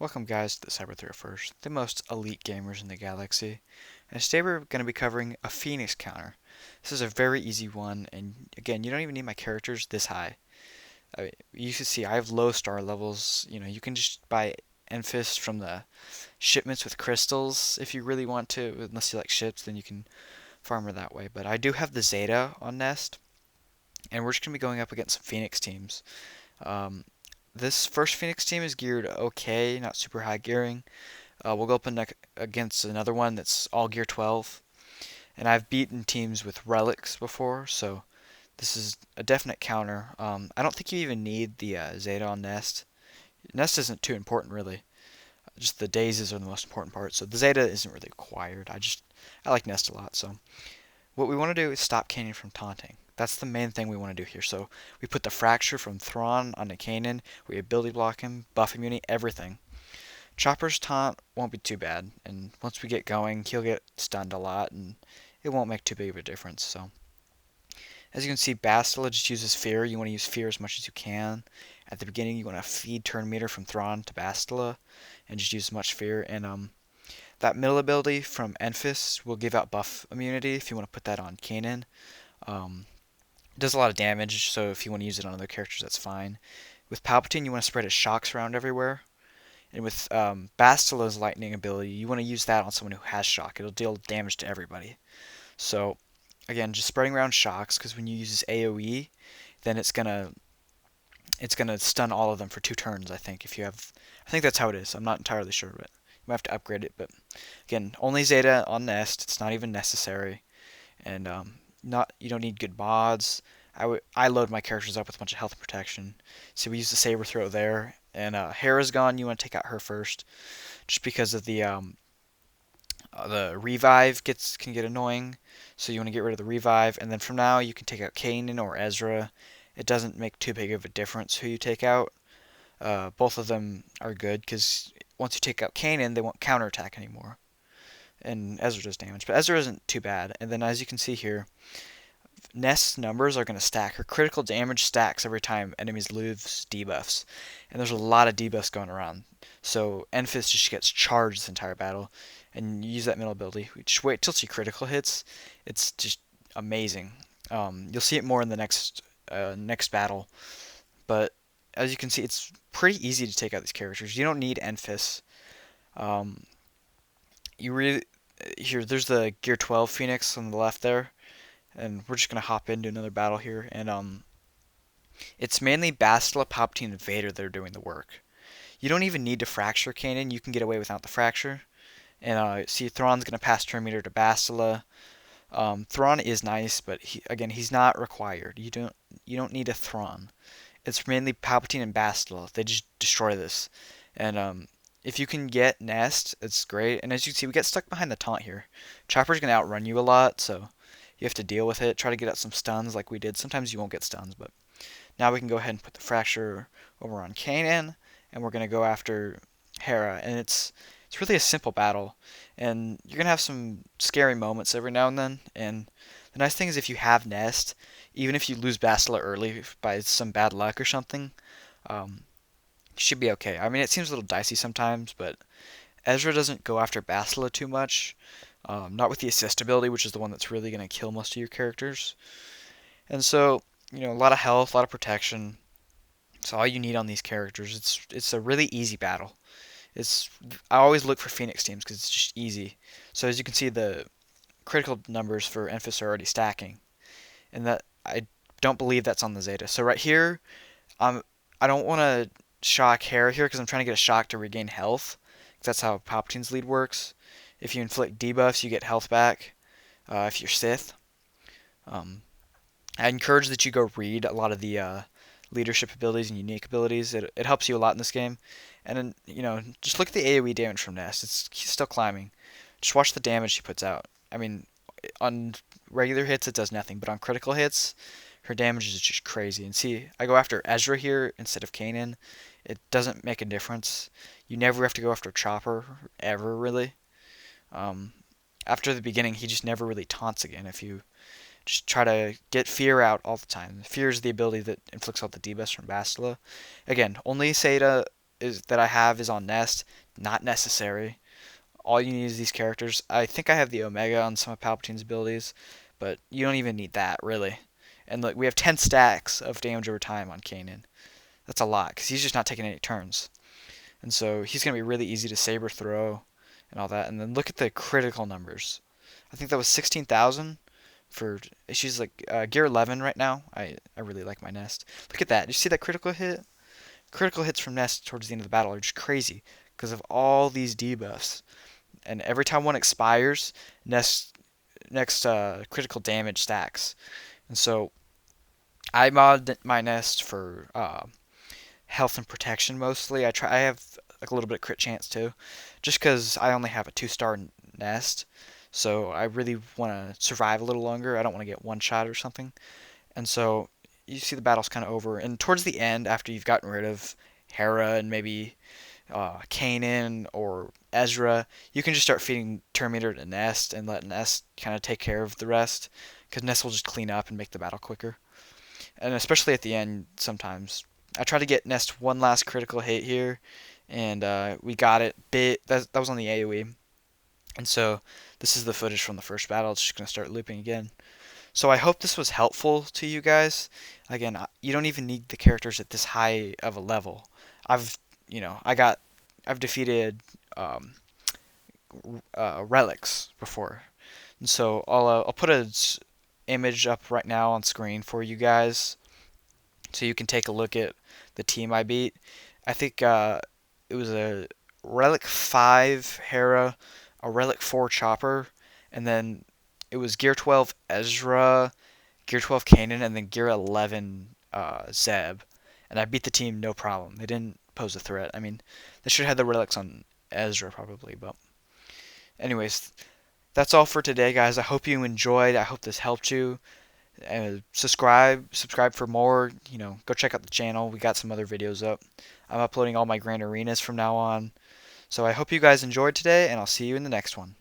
Welcome guys to the Cyber 301st, the most elite gamers in the galaxy. And today we're going to be covering a Phoenix counter. This is a very easy one, and again, you don't even need my characters this high. You can see I have low star levels. You can just buy Enfist from the shipments with crystals if you really want to, unless you like ships, then you can farm her that way. But I do have the Zeta on Nest, and we're just going to be going up against some Phoenix teams. Um, this first Phoenix team is geared okay, not super high gearing. We'll go up against another one that's all gear 12. And I've beaten teams with relics before, so this is a definite counter. I don't think you even need the Zeta on Nest. Nest isn't too important, really. Just the dazes are the most important part, so the Zeta isn't really required. I like Nest a lot, so what we want to do is stop Kanan from taunting. That's the main thing we want to do here. So we put the Fracture from Thrawn onto Kanan. We ability block him, buff immunity, everything. Chopper's taunt won't be too bad, and once we get going, he'll get stunned a lot, and it won't make too big of a difference. So, as you can see, Bastila just uses Fear. You want to use Fear as much as you can. At the beginning, you want to feed turn meter from Thrawn to Bastila, and just use as much Fear. And that middle ability from Enfys will give out buff immunity if you want to put that on Kanan. It does a lot of damage, so if you want to use it on other characters, that's fine. With Palpatine, you want to spread his shocks around everywhere. And with Bastila's lightning ability, you want to use that on someone who has shock. It'll deal damage to everybody. So, again, just spreading around shocks, because when you use his AoE, then it's gonna stun all of them for 2 turns. I think that's how it is. I'm not entirely sure, but you might have to upgrade it. But again, only Zeta on Nest. It's not even necessary, and not you don't need good mods. I load my characters up with a bunch of health and protection. So we use the saber throw there, and Hera's gone. You want to take out her first, just because of the revive can get annoying. So you want to get rid of the revive, and then from now you can take out Kanan or Ezra. It doesn't make too big of a difference who you take out. Both of them are good because once you take out Kanan, they won't counterattack anymore, and Ezra does damage. But Ezra isn't too bad. And then as you can see here, Nest's numbers are going to stack. Her critical damage stacks every time enemies lose debuffs. And there's a lot of debuffs going around. So Enfys just gets charged this entire battle. And you use that middle ability. Just wait till she critical hits. It's just amazing. You'll see it more in the next battle. But as you can see, it's pretty easy to take out these characters. You don't need Enfys. You really there's the Gear 12 Phoenix on the left there. And we're just going to hop into another battle here. And it's mainly Bastila, Palpatine, and Vader that are doing the work. You don't even need to Fracture Kanan. You can get away without the Fracture. And see, Thrawn's going to pass turn meter to Bastila. Thrawn is nice, but he's not required. You don't need a Thrawn. It's mainly Palpatine and Bastila. They just destroy this. And if you can get Nest, it's great. And as you can see, we get stuck behind the taunt here. Chopper's going to outrun you a lot, so you have to deal with it. Try to get out some stuns like we did. Sometimes you won't get stuns, but now we can go ahead and put the Fracture over on Kanan, and we're going to go after Hera. And it's really a simple battle, and you're going to have some scary moments every now and then. And the nice thing is if you have Nest, even if you lose Bastila early by some bad luck or something, you should be okay. I mean, it seems a little dicey sometimes, but Ezra doesn't go after Bastila too much. Not with the assist ability, which is the one that's really going to kill most of your characters. And so, a lot of health, a lot of protection. It's all you need on these characters. It's a really easy battle. I always look for Phoenix teams because it's just easy. So as you can see, the critical numbers for Enfys are already stacking, and that I don't believe that's on the Zeta. So right here, I don't want to shock Hera here because I'm trying to get a shock to regain health. That's how Palpatine's lead works. If you inflict debuffs, you get health back. If you're Sith, I encourage that you go read a lot of the leadership abilities and unique abilities. It helps you a lot in this game. And then, just look at the AoE damage from Nest. He's still climbing. Just watch the damage he puts out. I mean, on regular hits it does nothing, but on critical hits, her damage is just crazy. And see, I go after Ezra here instead of Kanan. It doesn't make a difference. You never have to go after Chopper ever, really. After the beginning, he just never really taunts again if you just try to get Fear out all the time. Fear is the ability that inflicts all the debuffs from Bastila. Again, only Zeta is that I have is on Nest. Not necessary. All you need is these characters. I think I have the Omega on some of Palpatine's abilities, but you don't even need that really. And look, we have 10 stacks of damage over time on Kanan. That's a lot because he's just not taking any turns, and so he's gonna be really easy to saber throw and all that. And then look at the critical numbers. I think that was 16,000 for. She's like gear 11 right now. I really like my Nest. Look at that. Did you see that critical hit? Critical hits from Nest towards the end of the battle are just crazy because of all these debuffs. And every time one expires, next critical damage stacks. And so I mod my Nest for health and protection mostly. I have like a little bit of crit chance too, just because I only have a 2-star Nest. So I really want to survive a little longer. I don't want to get one shot or something. And so you see the battle's kind of over. And towards the end, after you've gotten rid of Hera and maybe Kanan or Ezra, you can just start feeding turn meter to Nest and let Nest kind of take care of the rest, because Nest will just clean up and make the battle quicker. And especially at the end, sometimes I try to get Nest one last critical hit here, and we got it. That was on the AoE, and so this is the footage from the first battle. It's just gonna start looping again. So I hope this was helpful to you guys. Again, you don't even need the characters at this high of a level. I've I've defeated relics before, and so I'll put a image up right now on screen for you guys, so you can take a look at the team I beat. I think it was a Relic 5 Hera, a Relic 4 Chopper, and then it was Gear 12 Ezra, Gear 12 Kanan, and then Gear 11 Zeb. And I beat the team no problem. They didn't pose a threat. I mean, they should have had the relics on Ezra probably, but anyways, that's all for today, guys. I hope you enjoyed. I hope this helped you. Subscribe for more. Go check out the channel. We got some other videos up. I'm uploading all my grand arenas from now on. So I hope you guys enjoyed today, and I'll see you in the next one.